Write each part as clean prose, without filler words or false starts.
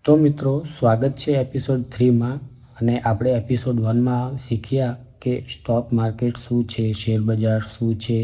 તો મિત્રો, સ્વાગત છે એપિસોડ 3માં. અને આપણે એપિસોડ 1માં શીખ્યા કે સ્ટોક માર્કેટ શું છે, શેર બજાર શું છે,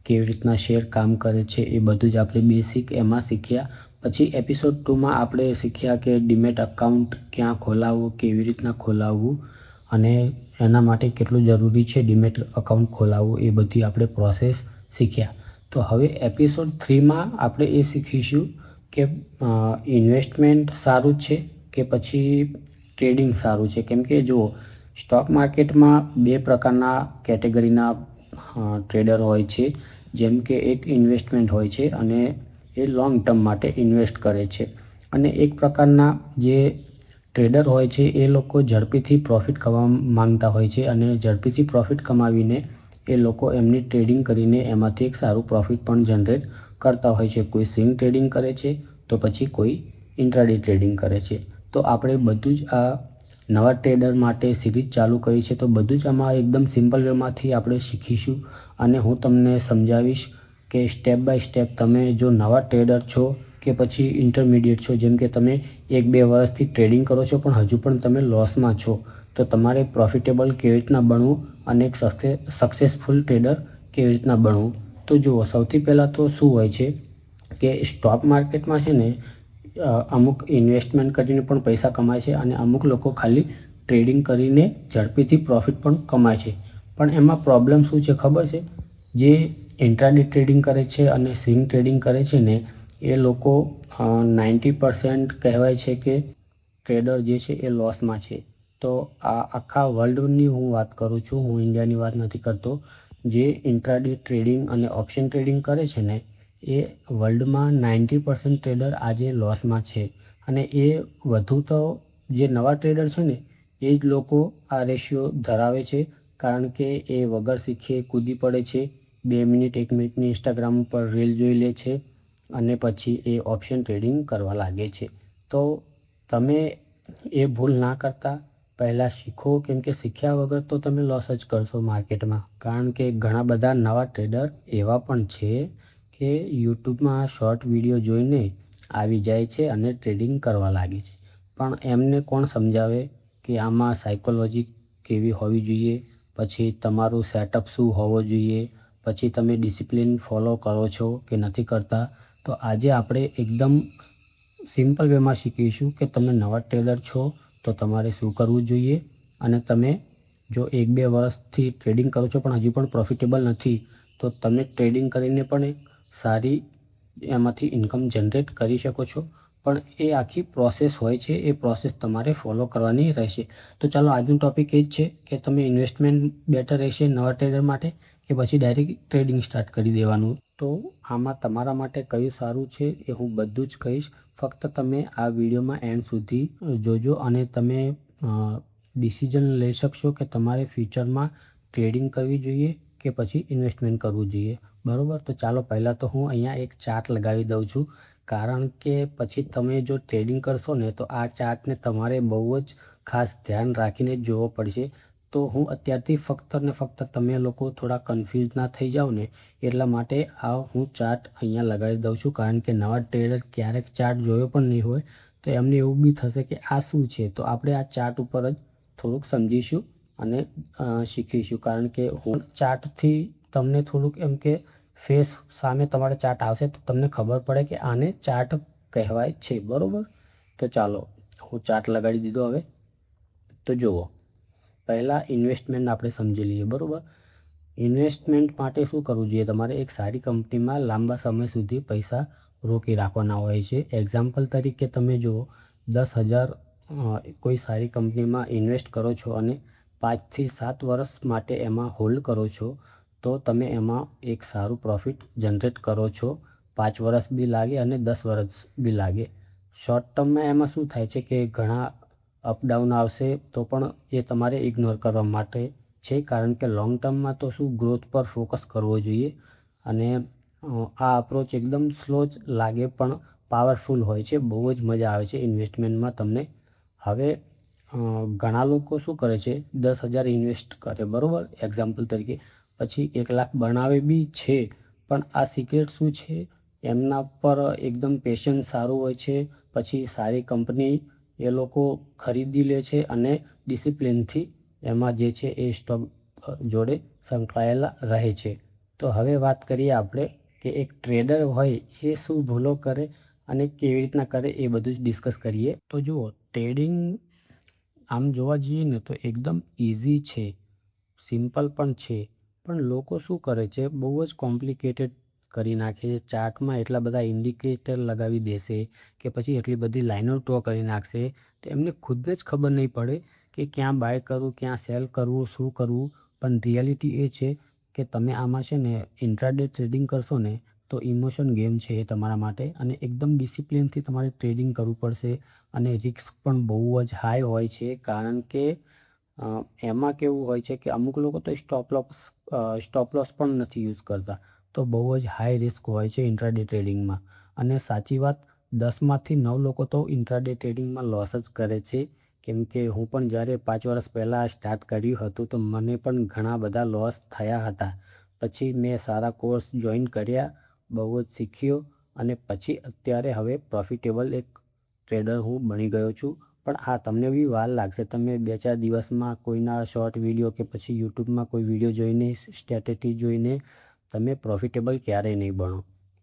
કેવી રીતના શેર કામ કરે છે, એ બધું જ આપણે બેસિક એમાં શીખ્યા. પછી એપિસોડ 2માં આપણે શીખ્યા કે ડીમેટ અકાઉન્ટ ક્યાં ખોલાવવું, કેવી રીતના ખોલાવવું અને એના માટે કેટલું જરૂરી છે ડીમેટ અકાઉન્ટ ખોલાવવું, એ બધી આપણે પ્રોસેસ શીખ્યા. તો હવે એપિસોડ 3માં આપણે એ શીખીશું કે ઇન્વેસ્ટમેન્ટ સારું છે કે પછી ટ્રેડિંગ સારું છે. કેમ કે જુઓ, સ્ટોક માર્કેટમાં બે પ્રકારના કેટેગરીના ટ્રેડર હોય છે. જેમ કે એક ઇન્વેસ્ટમેન્ટ હોય છે અને એ લોંગ ટર્મ માટે ઇન્વેસ્ટ કરે છે. અને એક પ્રકારના જે ટ્રેડર હોય છે એ લોકો ઝડપીથી પ્રોફિટ કમાવા માંગતા હોય છે અને ઝડપીથી પ્રોફિટ કમાવીને એ લોકો એમની ટ્રેડિંગ કરીને એમાંથી એક સારું પ્રોફિટ પણ જનરેટ કરતા હોય છે. કોઈ સ્વિંગ ટ્રેડિંગ કરે છે તો પછી કોઈ ઇન્ટ્રાડે ટ્રેડિંગ કરે છે. તો આપણે બધું જ આ નવા ટ્રેડર માટે સિરીઝ ચાલુ કરી છે. તો બધું જ આમાં એકદમ સિમ્પલ વેમાંથી આપણે શીખીશું અને હું તમને સમજાવીશ કે સ્ટેપ બાય સ્ટેપ તમે જો નવા ટ્રેડર છો કે પછી ઇન્ટરમીડિયેટ છો, જેમ કે તમે 1-2 વર્ષથી ટ્રેડિંગ કરો છો પણ હજુ પણ તમે લોસમાં છો, તો તમારે પ્રોફિટેબલ કેવી રીતના બનવું અને એક સક્સેસફુલ ટ્રેડર કેવી રીતના બનવું. તો જુઓ, સૌથી પહેલાં તો શું હોય છે કે સ્ટોક માર્કેટમાં છે ને અમુક ઇન્વેસ્ટમેન્ટ કરીને પણ પૈસા કમાય છે અને અમુક લોકો ખાલી ટ્રેડિંગ કરીને ઝડપીથી પ્રોફિટ પણ કમાય છે. પણ એમાં પ્રોબ્લેમ શું છે ખબર છે? જે ઇન્ટ્રાડે ટ્રેડિંગ કરે છે અને સ્વિંગ ટ્રેડિંગ કરે છે ને, એ લોકો 90% કહેવાય છે કે ટ્રેડર જે છે એ લોસમાં છે. તો આ આખા વર્લ્ડની હું વાત કરું છું, હું ઇન્ડિયાની વાત નથી કરતો. જે ઇન્ટ્રાડે ટ્રેડિંગ અને ઓપ્શન ટ્રેડિંગ કરે છે ને, એ વર્લ્ડમાં 90% ટ્રેડર આજે લોસમાં છે. અને એ વધુ તો જે નવા ટ્રેડર છે ને એ જ લોકો આ રેશિયો ધરાવે છે, કારણ કે એ વગર શીખે કૂદી પડે છે. 2 મિનિટ 1 મિનિટની ઇન્સ્ટાગ્રામ ઉપર રીલ જોઈ લે છે અને પછી એ ઓપ્શન ટ્રેડિંગ કરવા લાગે છે. તો તમે એ ભૂલ ના કરતા, પહેલાં શીખો. કેમ કે શીખ્યા વગર તો તમે લોસ જ કરશો માર્કેટમાં. કારણ કે ઘણા બધા નવા ટ્રેડર એવા પણ છે કે યુટ્યુબમાં શોર્ટ વિડીયો જોઈને આવી જાય છે અને ટ્રેડિંગ કરવા લાગે છે. પણ એમને કોણ સમજાવે કે આમાં સાયકોલોજી કેવી હોવી જોઈએ, પછી તમારું સેટઅપ શું હોવો જોઈએ, પછી તમે ડિસિપ્લિન ફોલો કરો છો કે નથી કરતા. તો આજે આપણે એકદમ સિમ્પલ વેમાં શીખીશું કે તમે નવા ટ્રેડર છો તો તમારે શું કરવું જોઈએ. અને તમે જો 1-2 વર્ષથી ટ્રેડિંગ કરો છો પણ હજી પણ પ્રોફિટેબલ નથી, તો તમે ટ્રેડિંગ કરીને પણ એક સારી એમાંથી ઇન્કમ જનરેટ કરી શકો છો. પણ એ આખી પ્રોસેસ હોય છે, એ પ્રોસેસ તમારે ફોલો કરવાની રહેશે. તો ચાલો, આજનું ટૉપિક એ જ છે કે તમે ઇન્વેસ્ટમેન્ટ બેટર રહેશે નવા ટ્રેડર માટે કે પછી ડાયરેક્ટ ટ્રેડિંગ સ્ટાર્ટ કરી દેવાનું. તો આમાં તમારા માટે કયું સારું છે એ હું બધું જ કહીશ. ફક્ત તમે આ વિડીયોમાં એન્ડ સુધી જોજો અને તમે ડિસિઝન લઈ શકશો કે તમારે ફ્યુચરમાં ટ્રેડિંગ કરવી જોઈએ કે પછી ઇન્વેસ્ટમેન્ટ કરવું જોઈએ. બરાબર? તો ચાલો, પહેલાં તો હું અહીંયા એક ચાર્ટ લગાવી દઉં છું, કારણ કે પછી તમે જો ટ્રેડિંગ કરશો ને તો આ ચાર્ટને તમારે બહુ જ ખાસ ધ્યાન રાખીને જ જોવો પડશે. તો હું અત્યારથી ફક્ત ને ફક્ત તમે લોકો થોડા કન્ફ્યુઝ ના થઈ જાઓ ને એટલા માટે આ હું ચાર્ટ અહીંયા લગાડી દઉં છું. કારણ કે નવા ટ્રેડર ક્યારેક ચાર્ટ જોયો પણ નહીં હોય તો એમને એવું બી થશે કે આ શું છે. તો આપણે આ ચાર્ટ ઉપર જ થોડુંક સમજીશું અને શીખીશું. કારણ કે હું ચાર્ટથી તમને થોડુંક એમ કે ફેસ સામે તમારે ચાર્ટ આવશે તો તમને ખબર પડે કે આને ચાર્ટ કહેવાય છે. બરાબર? તો ચાલો, હું ચાર્ટ લગાડી દીધો. હવે તો જુઓ, પહેલાં ઇન્વેસ્ટમેન્ટ આપણે સમજી લઈએ. બરાબર? ઇન્વેસ્ટમેન્ટ માટે શું કરવું જોઈએ? તમારે એક સારી કંપનીમાં લાંબા સમય સુધી પૈસા રોકી રાખવાના હોય છે. એક્ઝામ્પલ તરીકે તમે જુઓ, 10,000 કોઈ સારી કંપનીમાં ઇન્વેસ્ટ કરો છો અને 5 થી 7 વર્ષ માટે એમાં હોલ્ડ કરો છો, તો તમે એમાં એક સારું પ્રોફિટ જનરેટ કરો છો. 5 વર્ષ બી લાગે અને 10 વર્ષ બી લાગે. શોર્ટ ટર્મમાં એમાં શું થાય છે કે ઘણા અપડાઉન આવશે તો પણ એ તમારે ઇગ્નોર કરવા માટે છે. કારણ કે લોંગ ટર્મમાં તો શું ગ્રોથ પર ફોકસ કરવો જોઈએ. અને આ અપ્રોચ એકદમ સ્લો જ લાગે પણ પાવરફુલ હોય છે. બહુ જ મજા આવે છે ઇન્વેસ્ટમેન્ટમાં તમને. હવે ઘણા લોકો શું કરે છે, 10,000 ઇન્વેસ્ટ કરે, બરાબર, એક્ઝામ્પલ તરીકે, પછી 1 લાખ બનાવે બી છે. પણ આ સિક્રેટ શું છે? એમના પર એકદમ પેશન્સ સારું હોય છે, પછી સારી કંપની એ લોકો ખરીદી લે છે અને ડિસિપ્લિનથી એમાં જે છે એ સ્ટોક જોડે સંકળાયેલા રહે છે. તો હવે વાત કરીએ આપણે કે એક ટ્રેડર હોય એ શું ભૂલો કરે અને કેવી રીતના કરે એ બધું જ ડિસ્કસ કરીએ. તો જુઓ, ટ્રેડિંગ આમ જોવા જઈએ ને તો એકદમ ઇઝી છે, સિમ્પલ પણ છે, પણ લોકો શું કરે છે, બહુ જ કોમ્પ્લિકેટેડ કરી નાખે છે. ચાર્ટમાં એટલા બધા ઇન્ડિકેટર લગાવી દેશે કે પછી એટલી બધી લાઈનો ડ્રો કરી નાખશે, તો એમને ખુદ જ ખબર નહીં પડે કે ક્યાં બાય કરવું, ક્યાં સેલ કરવું, શું કરવું. પણ રિયાલિટી એ છે કે તમે આમાં છે ને ઇન્ટ્રાડે ટ્રેડિંગ કરશો ને તો ઇમોશન ગેમ છે એ તમારા માટે, અને એકદમ ડિસિપ્લિનથી તમારે ટ્રેડિંગ કરવું પડશે. અને રિસ્ક પણ બહુ જ હાઈ હોય છે, કારણ કે એમાં કેવું હોય છે કે અમુક લોકો તો સ્ટોપ લોસ પણ નથી યુઝ કરતા. તો બહુ જ હાઈ રિસ્ક હોય છે ઇન્ટ્રાડે ટ્રેડિંગમાં. અને સાચી વાત, 10માંથી 9 લોકો તો ઇન્ટ્રાડે ટ્રેડિંગમાં લોસ જ કરે છે. કેમ કે હું પણ જ્યારે 5 વર્ષ પહેલાં સ્ટાર્ટ કર્યું હતું તો મને પણ ઘણા બધા લોસ થયા હતા. પછી મેં સારા કોર્સ જોઈન કર્યા, બહુ જ શીખ્યો, અને પછી અત્યારે હવે પ્રોફિટેબલ એક ટ્રેડર હું બની ગયો છું. પણ હા, તમને બી વાર લાગશે. તમે 2-4 દિવસમાં કોઈના શોર્ટ વિડીયો કે પછી યુટ્યુબમાં કોઈ વિડીયો જોઈને, સ્ટ્રેટેજી જોઈને તમે પ્રોફિટેબલ ક્યારેય નહીં બનો.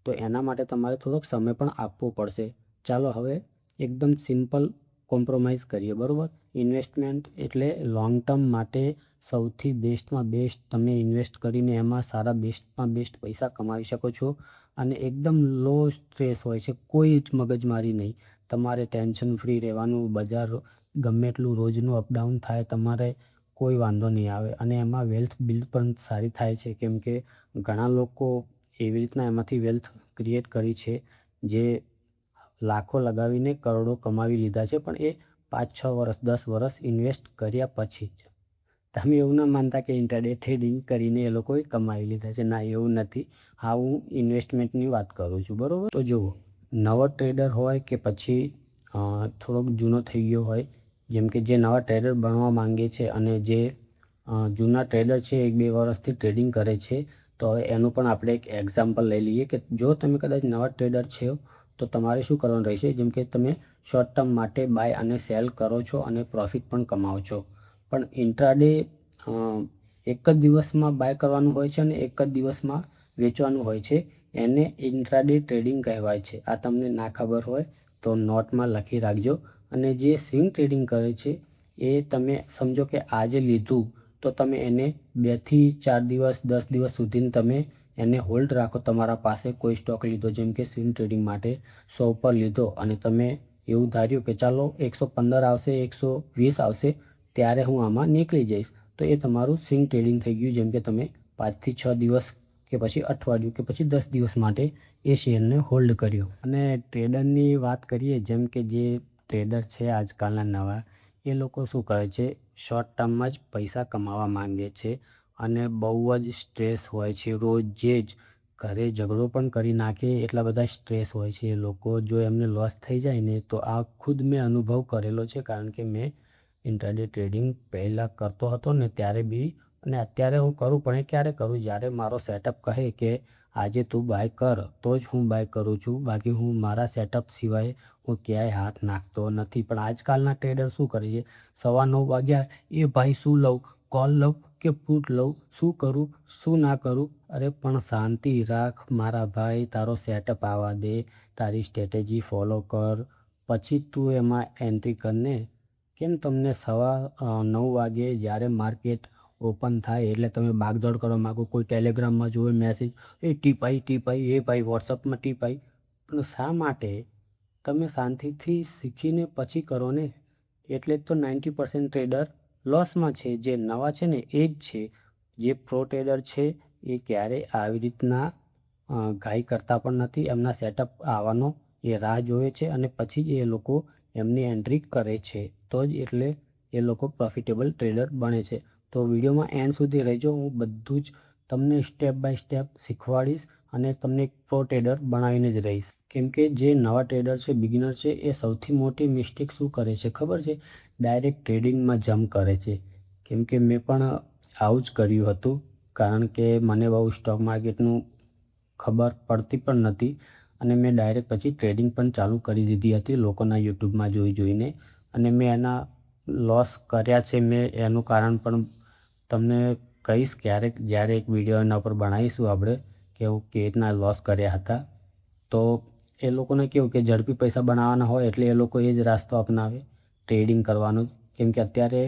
તો એના માટે તમારે થોડોક સમય પણ આપવો પડશે. ચાલો હવે એકદમ સિમ્પલ કોમ્પ્રોમાઇઝ કરીએ, બરાબર. ઇન્વેસ્ટમેન્ટ એટલે લોંગ ટર્મ માટે સૌથી બેસ્ટમાં બેસ્ટ તમે ઇન્વેસ્ટ કરીને એમાં સારા બેસ્ટમાં બેસ્ટ પૈસા કમાવી શકો છો. અને એકદમ લો સ્ટ્રેસ હોય છે, કોઈ જ મગજમારી નહીં. તમારે ટેન્શન ફ્રી રહેવાનું. બજાર ગમે એટલું રોજનું અપડાઉન થાય, તમારે કોઈ વાંધો નહીં આવે. અને એમાં વેલ્થ બિલ્ડ પણ સારી થાય છે, કેમ કે ઘણા લોકો એવી રીતના એમાંથી વેલ્થ ક્રિએટ કરી છે જે લાખો લગાવીને કરોડો કમાવી લીધા છે, પણ એ 5-6 વર્ષ 10 વર્ષ ઇન્વેસ્ટ કર્યા પછી જ. તમે એવું ના માનતા કે ઇન્ટ્રાડે ટ્રેડિંગ કરીને એ લોકોએ કમાવી લીધા છે. ના, એવું નથી. હા, હું ઇન્વેસ્ટમેન્ટની વાત કરું છું, બરાબર. તો જુઓ, નવો ટ્રેડર હોય કે પછી થોડોક જૂનો થઈ ગયો હોય, જેમ કે જે નવા ટ્રેડર બનવા માંગે છે અને જે જૂના ટ્રેડર છે, 1-2 વર્ષથી ટ્રેડિંગ કરે છે, તો હવે એનું પણ આપણે એક એક્ઝામ્પલ લઈ લઈએ કે જો તમે કદાચ નવા ટ્રેડર છો તો તમારે શું કરવાનું રહેશે. જેમ કે તમે શોર્ટ ટર્મ માટે બાય અને સેલ કરો છો અને પ્રોફિટ પણ કમાવો છો. પણ ઇન્ટ્રાડે એક જ દિવસમાં બાય કરવાનું હોય છે અને એક જ દિવસમાં વેચવાનું હોય છે. એને ઇન્ટ્રાડે ટ્રેડિંગ કહેવાય છે. આ તમને ના ખબર હોય તો નોટમાં લખી રાખજો. અને જે સ્વિંગ ટ્રેડિંગ કરે છે એ તમે સમજો કે આજે લીધું તો તમે એને 2થી 4 દિવસ 10 દિવસ સુધી તમે એને હોલ્ડ રાખો તમારા પાસે. કોઈ સ્ટોક લીધો, જેમ કે સ્વિંગ ટ્રેડિંગ માટે 100 પર લીધો અને તમે એવું ધાર્યું કે ચાલો 115 આવશે, 120 આવશે, ત્યારે હું આમાં નીકળી જઈશ. તો એ તમારું સ્વિંગ ટ્રેડિંગ થઈ ગયું. જેમ કે તમે 5થી 6 દિવસ કે પછી અઠવાડિયું કે પછી 10 દિવસ માટે એ શેરને હોલ્ડ કર્યો. અને ટ્રેડરની વાત કરીએ, જેમ કે જે ટ્રેડર છે આજકાલના નવા, એ લોકો શું કરે છે, શોર્ટ ટર્મમાં જ પૈસા કમાવા માંગે છે અને બહુ જ સ્ટ્રેસ હોય છે. રોજે જ ઘરે ઝઘડો પણ કરી નાખે, એટલા બધા સ્ટ્રેસ હોય છે એ લોકો. જો એમને લોસ થઈ જાય ને, તો આ ખુદ મેં અનુભવ કરેલો છે, કારણ કે મેં ઇન્ટ્રાડે ટ્રેડિંગ પહેલાં કરતો હતો ને ત્યારે બી, અને અત્યારે હું કરું, પણ એ ક્યારે કરું, જ્યારે મારો સેટઅપ કહે કે આજે તું બાય કર તો જ હું બાય કરું છું. બાકી હું મારા સેટઅપ સિવાય હું ક્યાંય હાથ નાખતો નથી. પણ આજકાલના ટ્રેડર શું કરે છે, 9:15 વાગ્યા, એ ભાઈ શું લઉં, કોલ લઉં કે પુટ લઉં, શું કરું શું ના કરું. અરે પણ શાંતિ રાખ મારા ભાઈ, તારો સેટઅપ આવવા દે, તારી સ્ટ્રેટેજી ફોલો કર, પછી તું એમાં એન્ટ્રી કરને. કેમ તમને 9:15 વાગે જ્યારે માર્કેટ ઓપન થાય એટલે તમે ભાગદોડ કરવા માગો, કોઈ ટેલિગ્રામમાં જોવે મેસેજ, એ ટીપ આવી, એ ભાઈ વોટ્સઅપમાં ટીપ આવી. પણ શા માટે? તમે શાંતિથી શીખીને પછી કરો ને. એટલે તો 90% ટ્રેડર લોસમાં છે. જે નવા છે ને એ જ છે. જે પ્રો ટ્રેડર છે એ ક્યારેય આવી રીતના ઘાઈ કરતા પણ નથી. એમના સેટઅપ આવવાનો એ રાહ જોવે છે અને પછી જ એ લોકો એમની એન્ટ્રી કરે છે. તો જ એટલે એ લોકો પ્રોફિટેબલ ટ્રેડર બને છે. તો વિડીયોમાં એન્ડ સુધી રહેજો. હું બધું જ તમને સ્ટેપ બાય સ્ટેપ શીખવાડીશ અને તમને એક પ્રો ટ્રેડર બનાવીને જ રહીશ. કેમ કે જે નવા ટ્રેડર છે, બિગિનર છે, એ સૌથી મોટી મિસ્ટેક શું કરે છે ખબર છે? ડાયરેક્ટ ટ્રેડિંગમાં જમ્પ કરે છે. કેમ કે મેં પણ આવું જ કર્યું હતું, કારણ કે મને બહુ સ્ટોક માર્કેટનું ખબર પડતી પણ નથી અને મેં ડાયરેક્ટ પછી ટ્રેડિંગ પણ ચાલુ કરી દીધી હતી લોકોના યુટ્યુબમાં જોઈને. અને મેં એના લોસ કર્યા છે. મેં એનું કારણ પણ તમને કહીશ ક્યારેક, જ્યારે એક વિડીયો એના ઉપર બનાવીશું આપણે કે હું કેવી રીતના લોસ કર્યા હતા. તો એ લોકોને કેવું કે ઝડપી પૈસા બનાવવાના હોય એટલે એ લોકો એ જ રાસ્તો અપનાવે, ટ્રેડિંગ કરવાનું. કેમ કે અત્યારે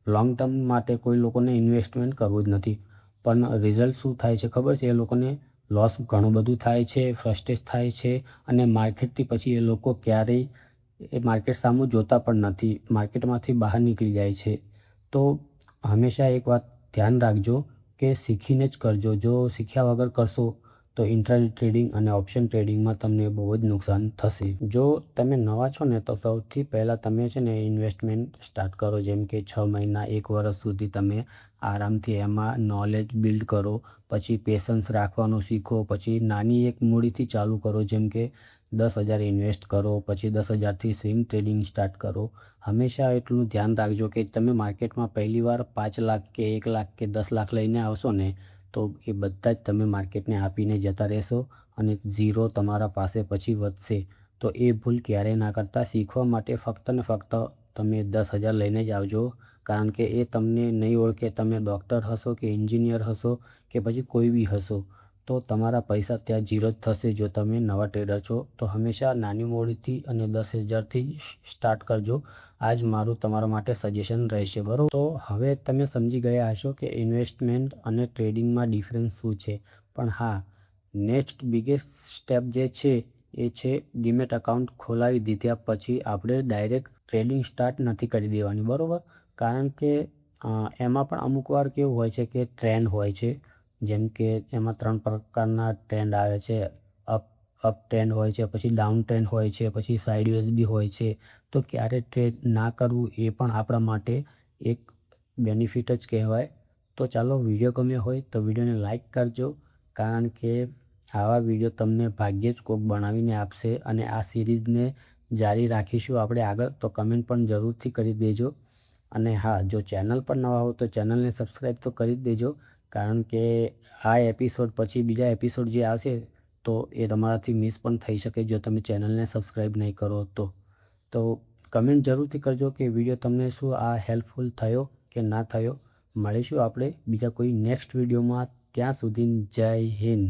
લોંગ ટર્મ માટે કોઈ લોકોને ઇન્વેસ્ટમેન્ટ કરવું જ નથી. પણ રિઝલ્ટ શું થાય છે ખબર છે? એ લોકોને લોસ ઘણું બધું થાય છે, ફ્રસ્ટ્રેટ થાય છે, અને માર્કેટથી પછી એ લોકો ક્યારેય એ માર્કેટ સામું જોતા પણ નથી, માર્કેટમાંથી બહાર નીકળી જાય છે. તો હંમેશા એક વાત ધ્યાન રાખજો કે શીખીને જ કરજો. જો શીખ્યા વગર કરશો તો ઇન્ટ્રાડે ટ્રેડિંગ અને ઓપ્શન ટ્રેડિંગમાં તમને બહુ જ નુકસાન થશે. જો તમે નવા છો ને તો સૌથી પહેલાં તમે છે ને ઇન્વેસ્ટમેન્ટ સ્ટાર્ટ કરો. જેમ કે 6 મહિના 1 વર્ષ સુધી તમે આરામથી એમાં નોલેજ બિલ્ડ કરો, પછી પેશન્સ રાખવાનું શીખો, પછી નાની એક મૂડીથી ચાલુ કરો. જેમ કે 10,000 ઇન્વેસ્ટ કરો, પછી 10,000થી સ્વિંગ ટ્રેડિંગ સ્ટાર્ટ કરો. હંમેશા એટલું ધ્યાન રાખજો કે તમે માર્કેટમાં પહેલીવાર 5 લાખ કે 1 લાખ કે 10 લાખ લઈને આવશો ને તો એ બધા જ તમે માર્કેટને આપીને જતા રહેશો અને ઝીરો તમારા પાસે પછી વધશે. તો એ ભૂલ ક્યારેય ના કરતા. શીખવા માટે ફક્ત ને ફક્ત તમે 10,000 લઈને જ આવજો, કારણ કે એ તમને નહીં ઓળખે. તમે ડૉક્ટર હશો કે એન્જિનિયર હશો કે પછી કોઈ બી હશો તો તમારા પૈસા ત્યાં ઝીરો જ થશે જો તમે નવા ટ્રેડર છો. તો હંમેશા નાની મૂડીથી અને 10,000થી સ્ટાર્ટ કરજો. આ જ મારું તમારા માટે સજેશન રહેશે, બરાબર? તો હવે તમે સમજી ગયા હશો કે ઇન્વેસ્ટમેન્ટ અને ટ્રેડિંગમાં ડિફરન્સ શું છે. પણ હા, નેક્સ્ટ બિગેસ્ટ સ્ટેપ જે છે એ છે ડીમેટ અકાઉન્ટ ખોલાવી દીધા પછી આપણે ડાયરેક્ટ ટ્રેડિંગ સ્ટાર્ટ નથી કરી દેવાની, બરાબર? કારણ કે એમાં પણ અમુક વાર કેવું હોય છે કે ટ્રેન્ડ હોય છે. જેમ કે એમાં 3 પ્રકારના ટ્રેન્ડ આવે છે. અપ ટ્રેન્ડ હોય છે, પછી ડાઉન ટ્રેન્ડ હોય છે, પછી સાઇડવેઝ બી હોય છે. તો ક્યારે ટ્રેડ ના કરવું એ પણ આપણા માટે એક બેનિફિટ જ કહેવાય. તો ચાલો, વિડીયો ગમ્યો હોય તો વિડીયોને લાઈક કરજો, કારણ કે આવા વિડીયો તમને ભાગ્યે જ કોક બનાવીને આપશે. અને આ સિરીઝને જારી રાખીશું આપણે આગળ, તો કમેન્ટ પણ જરૂરથી કરી દેજો. અને હા, જો ચેનલ પર નવા હો તો ચેનલને સબસ્ક્રાઈબ તો કરી જ દેજો, કારણ કે આ એપિસોડ પછી બીજા એપિસોડ જે આવશે તો એ તમારાથી મિસ પણ થઈ શકે જો તમે ચેનલને સબસ્ક્રાઈબ નહીં કરો તો કમેન્ટ જરૂરથી કરજો કે વિડીયો તમને શું આ હેલ્પફુલ થયો કે ના થયો. મળીશું આપણે બીજા કોઈ નેક્સ્ટ વિડીયોમાં. ત્યાં સુધી જય હિન્દ.